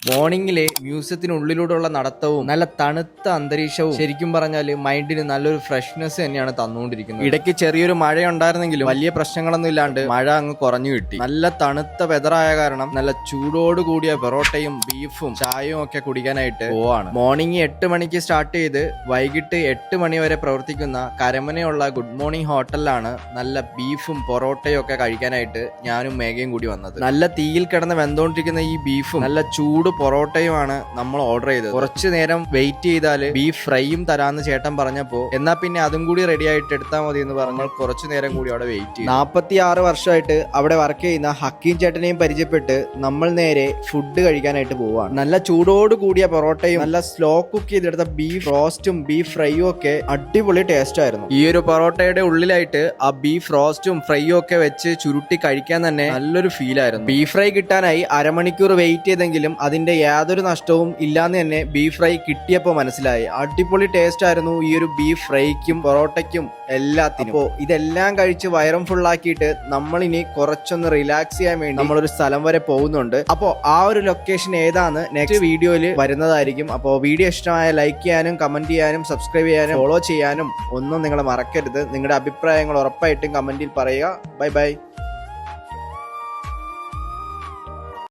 മോർണിംഗിലെ മ്യൂസിയത്തിനുള്ളിലൂടെയുള്ള നടത്തവും നല്ല തണുത്ത അന്തരീക്ഷവും ശരിക്കും പറഞ്ഞാൽ മൈൻഡിന് നല്ലൊരു ഫ്രഷ്നെസ് തന്നെയാണ് തന്നുകൊണ്ടിരിക്കുന്നത്. ഇടയ്ക്ക് ചെറിയൊരു മഴ ഉണ്ടായിരുന്നെങ്കിലും വലിയ പ്രശ്നങ്ങളൊന്നും ഇല്ലാണ്ട് മഴ അങ്ങ് കുറഞ്ഞു കിട്ടി. നല്ല തണുത്ത വെതറായ കാരണം നല്ല ചൂടോട് കൂടിയ പൊറോട്ടയും ബീഫും ചായയും ഒക്കെ കുടിക്കാനായിട്ട് പോവാണ്. മോർണിംഗ് 8 മണിക്ക് സ്റ്റാർട്ട് ചെയ്ത് വൈകിട്ട് 8 മണി വരെ പ്രവർത്തിക്കുന്ന കരമനയുള്ള ഗുഡ് മോർണിംഗ് ഹോട്ടലിലാണ് നല്ല ബീഫും പൊറോട്ടയും ഒക്കെ കഴിക്കാനായിട്ട് ഞാനും മേഘയും കൂടി വന്നത്. നല്ല തീയിൽ കിടന്ന് വെന്തോണ്ടിരിക്കുന്ന ഈ ബീഫും നല്ല ചൂട് പൊറോട്ടയുമാണ് നമ്മൾ ഓർഡർ ചെയ്തത്. കുറച്ചു നേരം വെയിറ്റ് ചെയ്താൽ ബീഫ് ഫ്രൈയും തരാന്ന് ചേട്ടൻ പറഞ്ഞപ്പോ എന്നാ പിന്നെ അതും കൂടി റെഡി ആയിട്ട് എടുത്താൽ മതി എന്ന് പറഞ്ഞാൽ കുറച്ചു നേരം കൂടി അവിടെ വെയിറ്റ് ചെയ്തു. 46 വർഷമായിട്ട് അവിടെ വർക്ക് ചെയ്യുന്ന ഹക്കീം ചേട്ടനെയും പരിചയപ്പെട്ട് നമ്മൾ നേരെ ഫുഡ് കഴിക്കാനായിട്ട് പോവാണ്. നല്ല ചൂടോട് കൂടിയ പൊറോട്ടയും നല്ല സ്ലോ കുക്ക് ചെയ്തെടുത്ത ബീഫ് റോസ്റ്റും ബീഫ് ഫ്രൈയും ഒക്കെ അടിപൊളി ടേസ്റ്റ് ആയിരുന്നു. ഈ ഒരു പൊറോട്ടയുടെ ഉള്ളിലായിട്ട് ആ ബീഫ് റോസ്റ്റും ഫ്രൈയും ഒക്കെ വെച്ച് ചുരുട്ടി കഴിക്കാൻ തന്നെ നല്ലൊരു ഫീൽ ആയിരുന്നു. ബീഫ് ഫ്രൈ കിട്ടാനായി അരമണിക്കൂർ വെയിറ്റ് ചെയ്തെങ്കിലും അതിന്റെ യാതൊരു നഷ്ടവും ഇല്ലാന്ന് തന്നെ ബീഫ് ഫ്രൈ കിട്ടിയപ്പോൾ മനസ്സിലായി. അടിപൊളി ടേസ്റ്റ് ആയിരുന്നു ഈ ഒരു ബീഫ് ഫ്രൈക്കും പൊറോട്ടയ്ക്കും എല്ലാത്തിനും. അപ്പോൾ ഇതെല്ലാം കഴിച്ച് വയറും ഫുള്ളാക്കിയിട്ട് നമ്മൾ ഇനി കുറച്ചൊന്ന് റിലാക്സ് ചെയ്യാൻ വേണ്ടി നമ്മളൊരു സ്ഥലം വരെ പോകുന്നുണ്ട്. അപ്പോൾ ആ ഒരു ലൊക്കേഷൻ ഏതാന്ന് നെക്സ്റ്റ് വീഡിയോയിൽ വരുന്നതായിരിക്കും. അപ്പോൾ വീഡിയോ ഇഷ്ടമായ ലൈക്ക് ചെയ്യാനും കമന്റ് ചെയ്യാനും സബ്സ്ക്രൈബ് ചെയ്യാനും ഫോളോ ചെയ്യാനും ഒന്നും നിങ്ങൾ മറക്കരുത്. നിങ്ങളുടെ അഭിപ്രായങ്ങൾ ഉറപ്പായിട്ടും കമന്റിൽ പറയുക. Bye bye.